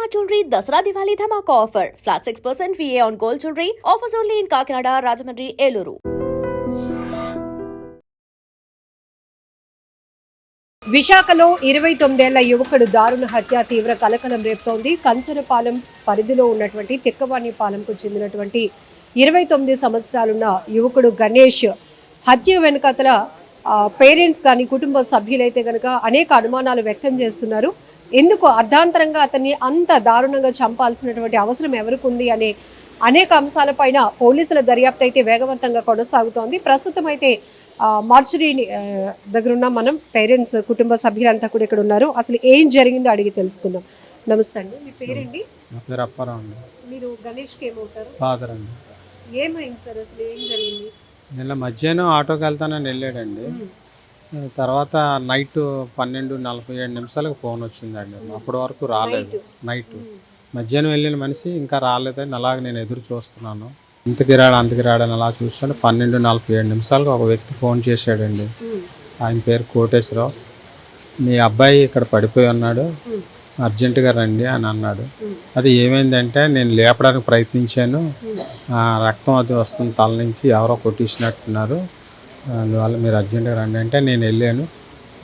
Shalimar Jewelry Dasra Diwali Dhamaka offer. Flat 6% VA on gold jewelry. Offers only in Kakinada, Rajahmundry, Eluru. విశాఖలో 29 ఏళ్ల యువకుడు దారుణ హత్య తీవ్ర కలకలం రేపుతోంది. కంచనపాలెం పరిధిలో ఉన్నటువంటి తిక్కవాణిపాలెంకు చెందినటువంటి 29 సంవత్సరాలున్న యువకుడు గణేష్ హత్య వెనుకతల పేరెంట్స్ కానీ కుటుంబ సభ్యులైతే కనుక అనేక అనుమానాలు వ్యక్తం చేస్తున్నారు. ఎందుకు అర్ధాంతరంగా అతన్ని అంత దారుణంగా చంపాల్సినటువంటి అవసరం ఎవరికి ఉంది అనే అనేక అంశాలపైన పోలీసుల దర్యాప్తు అయితే వేగవంతంగా కొనసాగుతోంది. ప్రస్తుతం అయితే మార్చురీ దగ్గరున్న మనం పేరెంట్స్ కుటుంబ సభ్యులంతా కూడా ఇక్కడ ఉన్నారు. అసలు ఏం జరిగిందో అడిగి తెలుసుకుందాం. నమస్తే అండి, మీ పేరండి? నా పేరు అప్పారావు అండి. మీరు గణేష్కి ఏమవుతారు? ఫాదర్ అండి. ఏమైంది సార్, అసలు ఏం జరిగింది? నిన్న మధ్యాహ్నం ఆటోకి వెళ్తానని వెళ్ళాడండి. తర్వాత నైట్ 12:47 ఫోన్ వచ్చిందండి. అప్పటి వరకు రాలేదు. నైట్ మధ్యాహ్నం వెళ్ళిన మనిషి ఇంకా రాలేదని అలాగే నేను ఎదురు చూస్తున్నాను. అంతకి రాడని అలా చూస్తాను. 12:47 ఒక వ్యక్తి ఫోన్ చేశాడండి. ఆయన పేరు కోటేశ్వరరావు. మీ అబ్బాయి ఇక్కడ పడిపోయి ఉన్నాడు, అర్జెంటుగా రండి అని అన్నాడు. అది ఏమైందంటే నేను లేపడానికి ప్రయత్నించాను, రక్తం అది వస్తుంది తల నుంచి, ఎవరో కొట్టించినట్టున్నారు, అందువల్ల మీరు అర్జెంటుగా రండి అంటే నేను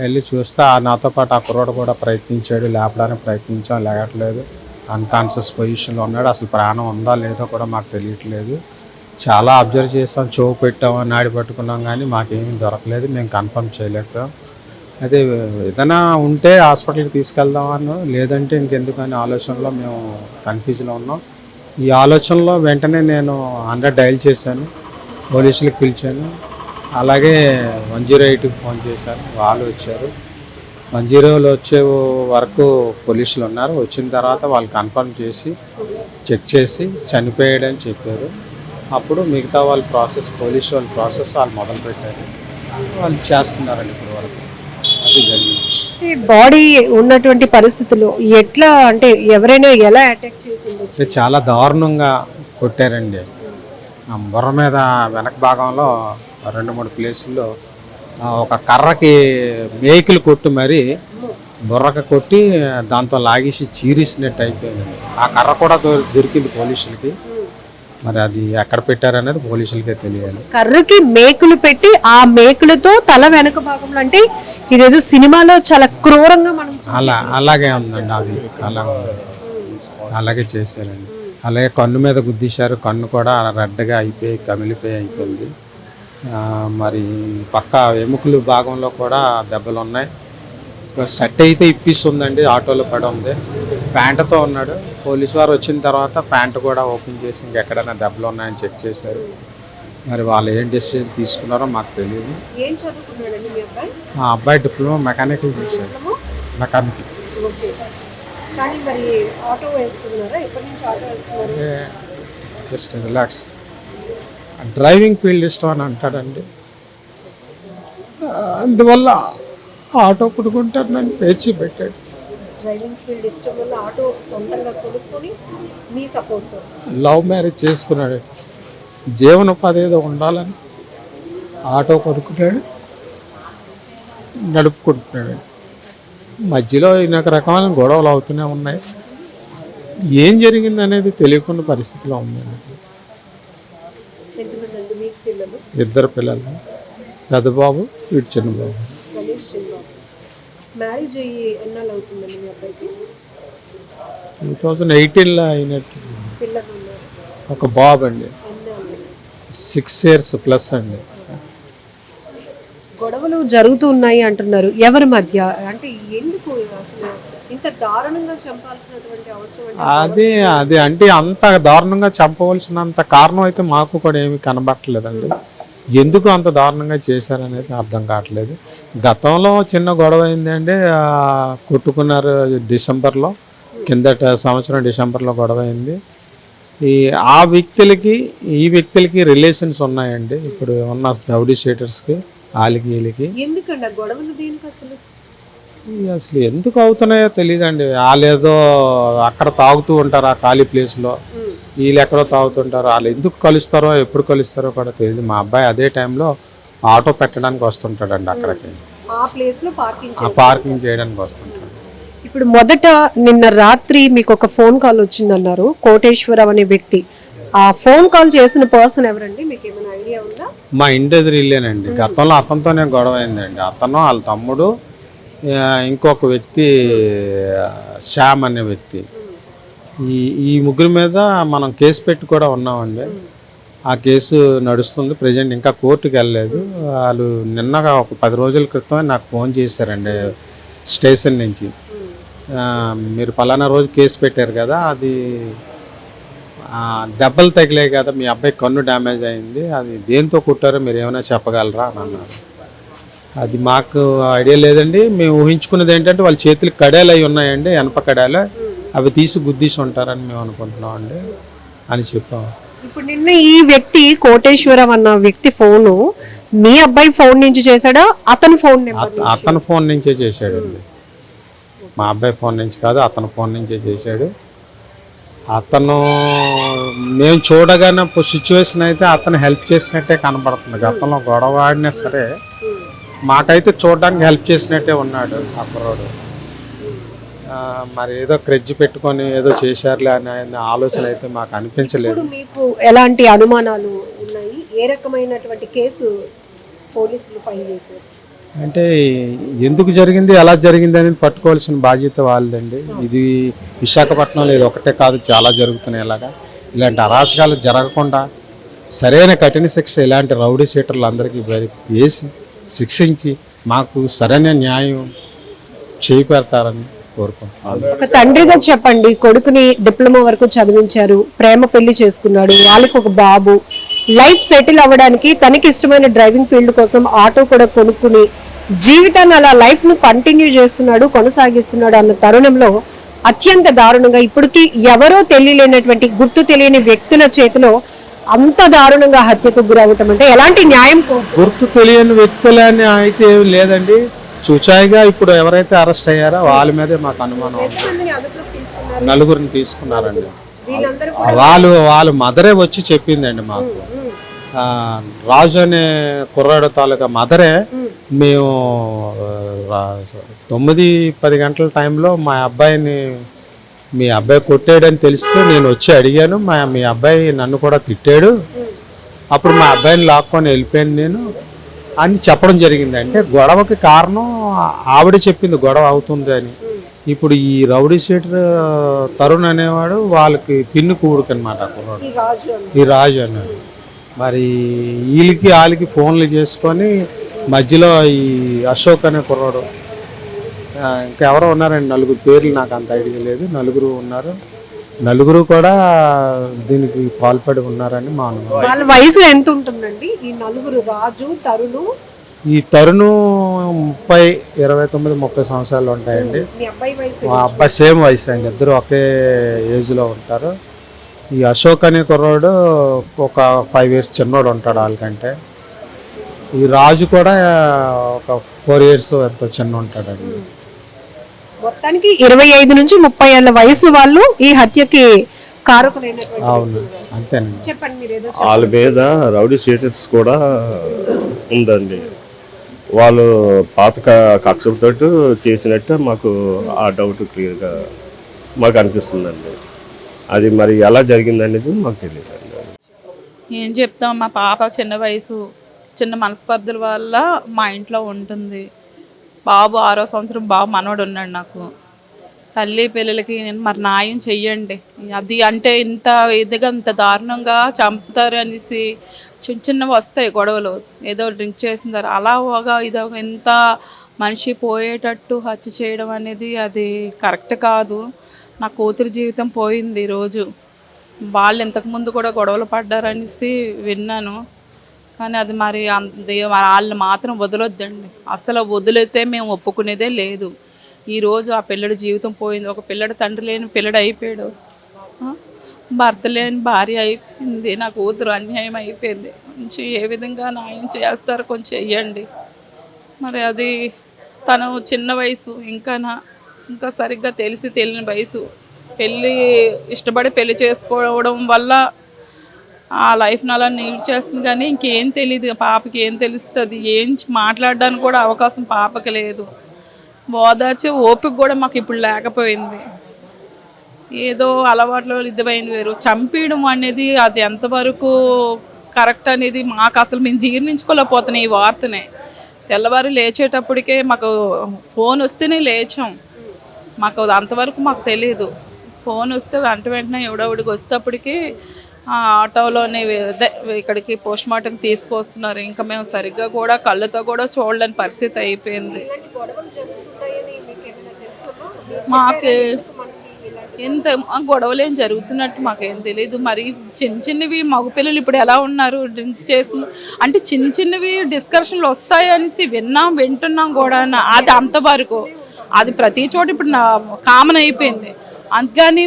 వెళ్ళి చూస్తే నాతో పాటు ఆ కుర్రోడు కూడా ప్రయత్నించాడు. లేపడానికి ప్రయత్నించాం, లేగట్లేదు, అన్కాన్షియస్ పొజిషన్లో ఉన్నాడు. అసలు ప్రాణం ఉందా లేదో కూడా మాకు తెలియట్లేదు. చాలా అబ్జర్వ్ చేసాం, చెవు పెట్టాము, నాడి పట్టుకున్నాం, కానీ మాకేమీ దొరకలేదు. మేము కన్ఫర్మ్ చేయలేకపోయాం. అదే ఏదైనా ఉంటే హాస్పిటల్కి తీసుకెళ్దామని, లేదంటే ఇంకెందుకని ఆలోచనలో మేము కన్ఫ్యూజ్లో ఉన్నాం. ఈ ఆలోచనలో వెంటనే నేను 100 డయల్ చేశాను, పోలీసులకు పిలిచాను, అలాగే 108కి ఫోన్ చేశాను. వాళ్ళు వచ్చారు. 110లో వచ్చే వరకు పోలీసులు ఉన్నారు. వచ్చిన తర్వాత వాళ్ళు కన్ఫర్మ్ చేసి చెక్ చేసి చనిపోయాడని చెప్పారు. అప్పుడు మిగతా వాళ్ళ ప్రాసెస్, పోలీసు వాళ్ళ ప్రాసెస్ వాళ్ళు మొదలుపెట్టారు. వాళ్ళు చేస్తున్నారండి ఇప్పుడు వరకు. అది జరిగింది. బాడీ ఉన్నటువంటి పరిస్థితుల్లో ఎట్లా అంటే ఎవరైనా ఎలా అటాక్ చేసింది? చాలా దారుణంగా కొట్టారండి. బుర్ర మీద వెనక భాగంలో 2-3 ప్లేసుల్లో ఒక కర్రకి మేకులు కొట్టి మరి బుర్రక కొట్టి దాంతో లాగేసి చీరేసినట్టు అయిపోయింది. ఆ కర్ర కూడా దొరికింది పోలీసులకి. మరి అది ఎక్కడ పెట్టారనేది పోలీసులకే తెలియాలి. కర్రకి మేకులు పెట్టి ఆ మేకులతో తల వెనక భాగంలో, అంటే ఈరోజు సినిమాలో చాలా క్రూరంగా మనం అలాగే ఉందండి. అది అలాగే చేశారండి. అలాగే కన్ను మీద గుద్దేశారు. కన్ను కూడా రెడ్గా అయిపోయి అయిపోయింది. మరి పక్క ఎముకలు భాగంలో కూడా దెబ్బలు ఉన్నాయి. సెట్ అయితే ఇప్పిస్తుందండి, ఆటోలో పడి ఉంది. ప్యాంటుతో ఉన్నాడు. పోలీసు వారు వచ్చిన తర్వాత ప్యాంటు కూడా ఓపెన్ చేసి ఇంకెక్కడైనా దెబ్బలు ఉన్నాయని చెక్ చేశారు. మరి వాళ్ళు ఏం డెసిషన్ తీసుకున్నారో మాకు తెలియదు. ఆ అబ్బాయి డిప్లొమా మెకానికల్ చేశాడు. Mechanical. Just relax. Driving field ఇష్టం అని అంటాడండి. అందువల్ల ఆటో కొనుక్కుంటానని పేచి పెట్టాడు. లవ్ మ్యారేజ్ చేసుకున్నాడు. జీవనోపాధి ఏదో ఉండాలని ఆటో కొనుక్కుంటాడు, నడుపుకుంటున్నాడు. మధ్యలో ఇక రకమైన గొడవలు అవుతూనే ఉన్నాయి. ఏం జరిగింది అనేది తెలియకుండా పరిస్థితిలో ఉందండి. 2 పిల్లలు, పెద్ద బాబు, వీడు చిన్న బాబు. మ్యారేజ్ అయ్యి ఎన్నాళ్ళు అవుతుందండి మీ అబ్బాయికి? 2018లో అయినట్టు. ఒక బాబు అండి, 6 years ప్లస్ అండి. గొడవలు జరుగుతూ ఉన్నాయి అంటున్నారు. ఎవరి మధ్య? అంటే ఎందుకు అసలు ఇంత దారుణంగా చంపాల్సినటువంటి అవసరం? అది అంటే అంత దారుణంగా చంపవలసినంత కారణం అయితే మాకు కూడా ఏమీ కనబట్టలేదండి. ఎందుకు అంత దారుణంగా చేశారనేది అర్థం కావట్లేదు. గతంలో చిన్న గొడవ అయిందండి, కొట్టుకున్నారు డిసెంబర్లో, కిందట సంవత్సరం డిసెంబర్లో గొడవ అయింది. ఆ వ్యక్తులకి ఈ వ్యక్తులకి రిలేషన్స్ ఉన్నాయండి. ఇప్పుడు ఉన్న రౌడీ షీటర్స్కి, వాళ్ళకి వీళ్ళకి. ఎందుకండి గొడవలు? దీనికి అసలు ఎందుకు అవుతున్నాయో తెలియదండి. వాళ్ళేదో అక్కడ తాగుతూ ఉంటారు ఆ ఖాళీ ప్లేస్లో, వీళ్ళు ఎక్కడో తాగుతుంటారు. వాళ్ళు ఎందుకు కలుస్తారో ఎప్పుడు కలుస్తారో కూడా తెలియదు. మా అబ్బాయి అదే టైంలో ఆటో పెట్టడానికి వస్తుంటాడండి అక్కడికి, ఆ పార్కింగ్ చేయడానికి వస్తుంటాడు. ఇప్పుడు మొదట నిన్న రాత్రి మీకు ఒక ఫోన్ కాల్ వచ్చిందన్నారు, కోటేశ్వరం అనే వ్యక్తి. ఆ ఫోన్ కాల్ చేసిన పర్సన్ ఎవరండి, మీకు ఏమైనా ఐడియా ఉందా? మా ఇంటి ఎదురు ఇల్లేనండి. గతంలో అతనితోనే గొడవ అయిందండి. అతను వాళ్ళ తమ్ముడు ఇంకొక వ్యక్తి శ్యామ్ అనే వ్యక్తి, ఈ ముగ్గురు మీద మనం కేసు పెట్టి కూడా ఉన్నామండి. ఆ కేసు నడుస్తుంది ప్రజెంట్, ఇంకా కోర్టుకి వెళ్ళలేదు. వాళ్ళు నిన్నగా ఒక 10 రోజుల క్రితం నాకు ఫోన్ చేశారండి స్టేషన్ నుంచి. మీరు పలానా రోజు కేసు పెట్టారు కదా, అది దెబ్బలు తగిలాయి కదా, మీ అబ్బాయి కన్ను డ్యామేజ్ అయింది, అది దేంతో కుట్టారో మీరు ఏమైనా చెప్పగలరా అని అన్నారు. అది మాకు ఐడియా లేదండి. మేము ఊహించుకున్నది ఏంటంటే వాళ్ళ చేతులకు కడాలు అవి ఉన్నాయండి, ఎనప కడాలు, అవి తీసి గుద్దీసి ఉంటారని మేము అనుకుంటున్నాం అండి అని చెప్పాము. ఇప్పుడు నిన్న ఈ వ్యక్తి కోటేశ్వరం అన్న వ్యక్తి ఫోను మీ అబ్బాయి ఫోన్ నుంచి చేశాడా, అతని ఫోన్ నెంబర్? అతని ఫోన్ నుంచే చేశాడండి, మా అబ్బాయి ఫోన్ నుంచి కాదు, అతని ఫోన్ నుంచే చేశాడు. అతను మేము చూడగానే సిచ్యువేషన్ అయితే అతను హెల్ప్ చేసినట్టే కనబడుతుంది. గతంలో గొడవ ఆడినా సరే మాకైతే చూడడానికి హెల్ప్ చేసినట్టే ఉన్నాడు ఆ కుర్రాడు. మరి ఏదో క్రెడ్జ్ పెట్టుకొని ఏదో చేశారులే అనే ఆలోచన అయితే మాకు అనిపించలేదు. మీకు ఎలాంటి అనుమానాలు ఉన్నాయి? ఏ రకమైనటువంటి కేసు పోలీసులు ఫైల్ చేశారు? అంటే ఎందుకు జరిగింది, ఎలా జరిగింది అనేది పట్టుకోవాల్సిన బాధ్యత వాళ్ళదండి. ఇది విశాఖపట్నంలో ఇది ఒకటే కాదు, చాలా జరుగుతున్నాయి. ఇలాంటి అరాచకాలు జరగకుండా సరైన కఠిన శిక్ష ఇలాంటి రౌడీ షీటర్లు అందరికీ వేసి శిక్షించి మాకు సరైన న్యాయం చేపెడతారని కోరుకుంటున్నాను. ఒక తండ్రిగా చెప్పండి, కొడుకుని డిప్లొమా వరకు చదివించారు, ప్రేమ పెళ్లి చేసుకున్నాడు, వాళ్ళకి ఒక బాబు, లైఫ్ సెటిల్ అవ్వడానికి తనకి ఇష్టమైన డ్రైవింగ్ ఫీల్డ్ కోసం ఆటో కూడా కొనుక్కుని జీవితాన్ని అలా లైఫ్ ను కంటిన్యూ చేస్తున్నాడు, కొనసాగిస్తున్నాడు అన్న తరుణంలో అత్యంత దారుణంగా ఇప్పటికి ఎవరో తెలియలేనటువంటి గుర్తు తెలియని వ్యక్తుల చేతిలో అంత దారుణంగా హత్యకు గురవటం అంటే ఎలాంటి న్యాయం? గుర్తు తెలియని వ్యక్తులని అయితే లేదండి, చూచాయిగా ఇప్పుడు ఎవరైతే అరెస్ట్ అయ్యారో వాళ్ళ మీదే మాకు అనుమానం. నలుగురిని తీసుకున్నారండి. వాళ్ళ మదరే వచ్చి చెప్పిందండి మాకు. రాజు అనే కుర్రాడు తాలూకా మదరే మేము 9-10 గంటల టైంలో మీ అబ్బాయి కొట్టాడని తెలిస్తే నేను వచ్చి అడిగాను. మీ అబ్బాయి నన్ను కూడా తిట్టాడు, అప్పుడు మా అబ్బాయిని లాక్కొని వెళ్ళిపోయాను నేను అని చెప్పడం జరిగింది. అంటే గొడవకి కారణం ఆవిడ చెప్పింది గొడవ అవుతుంది అని. ఇప్పుడు ఈ రౌడీ షీటర్ తరుణ్ అనేవాడు వాళ్ళకి పిన్ను కూడుకు అనమాట, ఈ రాజు అన్నాడు. మరి వాళ్ళకి ఫోన్లు చేసుకొని మధ్యలో ఈ అశోక్ అనే కుర్రాడు, ఇంకెవరో ఉన్నారండి, 4 పేర్లు నాకు అంత ఐడియా లేదు, 4 ఉన్నారు. 4 కూడా దీనికి పాల్పడి ఉన్నారని మా అనుమానం. వాళ్ళ వయసు ఎంత ఉంటుందండి ఈ 4? రాజు, తరుణు. ఈ తరుణు 29-30 సంవత్సరాలు ఉంటాయండి. మా అబ్బాయి సేమ్ వయసు అండి, ఇద్దరు ఒకే ఏజ్లో ఉంటారు. ఈ అశోక్ అనే కుర్రాడు ఒక 5 years చిన్నోడు ఉంటాడు వాళ్ళకంటే. ఈ రాజు కూడా ఒక 4 years ఎంతో చిన్న ఉంటాడండి. మొత్తానికి 25 నుంచి 30 ఏళ్ల వయసు వాళ్ళు ఈ హత్యకి కారకులైనటువంటి. అవును, అంతేనండి. చెప్పండి మీరు ఏదో. వాళ్ళ మీద రౌడీ షీటర్స్ కూడా ఉందండి. వాళ్ళు పాత కక్షలతో చేసినట్టు మాకు ఆ డౌట్ క్లియర్గా మాకు అనిపిస్తుందండి. అది మరి ఎలా జరిగిందనేది మాకు తెలియదు. ఏం చెప్తాం, మా పాప చిన్న వయసు, చిన్న మనస్పర్ధల వల్ల మా ఇంట్లో ఉంటుంది. బాబు 6వ సంవత్సరం బాబు మనవడు ఉన్నాడు నాకు. తల్లి పిల్లలకి నేను మరి న్యాయం చెయ్యండి. అది అంటే ఇంత ఇదిగా ఇంత దారుణంగా చంపుతారు అనేసి చిన్నవి వస్తాయి గొడవలు, ఏదో డ్రింక్ చేసిందారు అలా ఇది ఇంత మనిషి పోయేటట్టు హత్య చేయడం అనేది అది కరెక్ట్ కాదు. నా కూతురు జీవితం పోయింది ఈరోజు. వాళ్ళు ఇంతకుముందు కూడా గొడవలు పడ్డారనేసి విన్నాను, కానీ అది మరి వాళ్ళు మాత్రం వదలొద్దండి. అసలు వదిలితే మేము ఒప్పుకునేదే లేదు. ఈరోజు ఆ పిల్లడి జీవితం పోయింది. ఒక పిల్లడు తండ్రి లేని పిల్లడు అయిపోయాడు, భర్త లేని భార్య అయిపోయింది. నా కూతురు అన్యాయం అయిపోయింది. కొంచెం ఏ విధంగా న్యాయం చేస్తారో కొంచెం చెయ్యండి. మరి అది తను చిన్న వయసు, ఇంకా సరిగ్గా తెలియని వయసు. ఇష్టపడి పెళ్లి చేసుకోవడం వల్ల ఆ లైఫ్ని అలా నీడ్ చేస్తుంది, కానీ ఇంకేం తెలియదు. పాపకి ఏం తెలుస్తుంది, ఏం మాట్లాడడానికి కూడా అవకాశం పాపకి లేదు. ఓదార్చే ఓపిక కూడా మాకు ఇప్పుడు లేకపోయింది. ఏదో అలవాట్లో ఇదివైంది వేరు. చంపేయడం అనేది అది ఎంతవరకు కరెక్ట్ అనేది మాకు అసలు మేము జీర్ణించుకోలేకపోతున్నాం ఈ వార్తనే. తెల్లవారు లేచేటప్పటికే మాకు ఫోన్ వస్తేనే లేచాం. మాకు అంతవరకు మాకు తెలియదు. ఫోన్ వస్తే వెంటనే ఎవడెవడికి వచ్చేటప్పటికి ఆటోలోనే ఇక్కడికి పోస్ట్ మార్టంకి తీసుకొస్తున్నారు. ఇంకా మేము సరిగ్గా కూడా కళ్ళతో కూడా చూడలేని పరిస్థితి అయిపోయింది. మాకు ఎంత గొడవలు ఏం జరుగుతున్నట్టు మాకేం తెలియదు. మరి చిన్నవి మగపిల్లలు ఇప్పుడు ఎలా ఉన్నారు, డ్రింక్స్ చేసుకున్నారు అంటే చిన్నవి డిస్కషన్లు వస్తాయనేసి వింటున్నాం కూడా. అది అంతవరకు అది ప్రతి చోట ఇప్పుడు కామన్ అయిపోయింది. అందుకని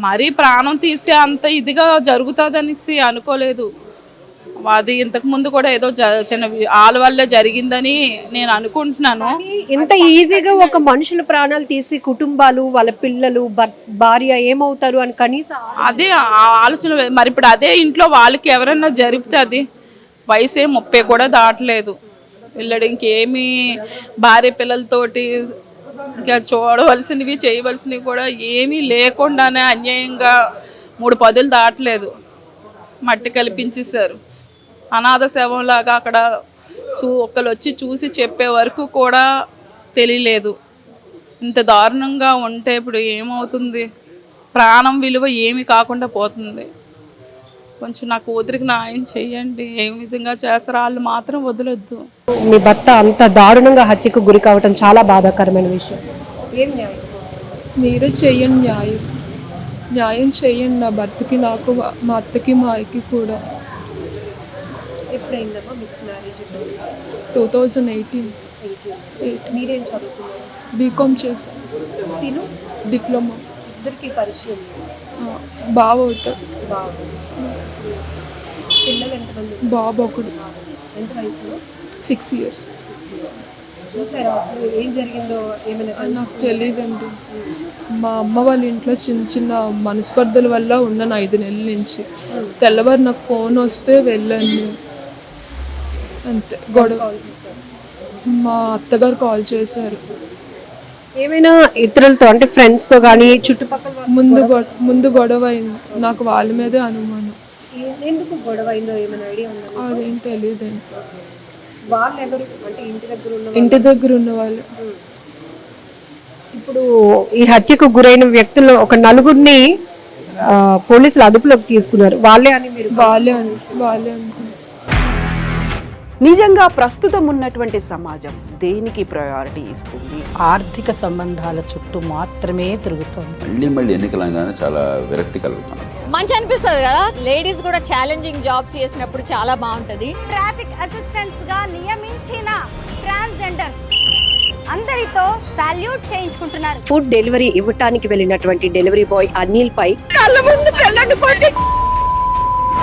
మరీ ప్రాణం తీసే అంత ఇదిగా జరుగుతుంది అనేసి అనుకోలేదు. అది ఇంతకుముందు కూడా ఏదో చిన్న వాళ్ళ వల్లే జరిగిందని నేను అనుకుంటున్నాను. ఇంత ఈజీగా ఒక మనుషుల ప్రాణాలు తీసి కుటుంబాలు, వాళ్ళ పిల్లలు, భార్య ఏమవుతారు అని కనీసం అదే ఆలోచన. మరి ఇప్పుడు అదే ఇంట్లో వాళ్ళకి ఎవరైనా జరిపితే అది వయసే 30 కూడా దాటలేదు. పిల్లడు ఇంకేమీ భార్య పిల్లలతోటి ఇంకా చూడవలసినవి చేయవలసినవి కూడా ఏమీ లేకుండానే అన్యాయంగా 3 పదులు దాటలేదు. మట్టి కల్పించేశారు. అనాథ శవంలాగా అక్కడ ఒక్కరు వచ్చి చూసి చెప్పే వరకు కూడా తెలియలేదు. ఇంత దారుణంగా ఉంటే ఇప్పుడు ఏమవుతుంది? ప్రాణం విలువ ఏమీ కాకుండా పోతుంది. కొంచెం నా కూతురికి న్యాయం చెయ్యండి. ఏ విధంగా చేస్తారో వాళ్ళు మాత్రం వదలొద్దు. మీ భర్త అంత దారుణంగా హత్యకు గురి కావటం చాలా బాధాకరమైన విషయం. ఏం న్యాయం? మీరు చెయ్యండి న్యాయం చెయ్యండి. నా భర్తకి, నాకు, మా అత్తకి, మా ఆయనకి కూడా. ఎప్పుడైందమ్మా మీకు మ్యారేజ్? 2018. మీరేం చదువుతున్నారు? బీకామ్ చేశాను. తిను డిప్లొమా. ఇద్దరికి పరిచయం బావ అవుతాడు. బాబు. పిల్లలు ఎంతమంది? బాబు ఒకడు. ఎంత వయసులో? 6 years. చూసారా అసలు ఏం జరిగిందో? ఏమైనా నాకు తెలియదండి. మా అమ్మ వాళ్ళ ఇంట్లో చిన్న మనస్పర్ధల వల్ల ఉన్నాను 5 నెలల నుంచి. తెల్లవారు నాకు ఫోన్ వస్తే వెళ్ళాను అంతే. గొడవ మా అత్తగారు కాల్ చేశారు. ఏమైనా ఇతరులతో అంటే ఫ్రెండ్స్తో కానీ చుట్టుపక్కల ముందు గొడవ అయింది. నాకు వాళ్ళ మీదే అనుమానం. ఎందుకు గొడవ అయిందో ఏమైనా ఐడియా ఉందా? అదేం తెలియదండి. వాళ్ళు ఎవరు అంటే ఇంటి దగ్గర ఉన్న వాళ్ళు. ఇప్పుడు ఈ హత్యకు గురైన వ్యక్తుల్లో ఒక 4గురిని పోలీసులు అదుపులోకి తీసుకున్నారు. వాళ్ళే అనుకున్నారు. నిజంగా ప్రస్తుతం ఉన్నటువంటి సమాజం దేనికి ప్రయారిటీ ఇస్తుంది? ఆర్థిక సంబంధాల చుట్టూ మాత్రమే తిరుగుతుంది. మళ్ళీ ఎన్నికలంగానే చాలా విరక్తి కలుగుతాను. మంచి అనిపిస్తుంది కదా, లేడీస్ కూడా ఛాలెంజింగ్ జాబ్స్ చేసినప్పుడు చాలా బాగుంటది. ట్రాఫిక్ అసిస్టెంట్స్ గా నియమించిన ట్రాన్స్జెండర్స్ అందరితో సాల్యూట్ చేయించుకుంటున్నారు. ఫుడ్ డెలివరీ ఇవ్వటానికి వెళ్ళినటువంటి డెలివరీ బాయ్ అనిల్ పై కళ్ళ ముందు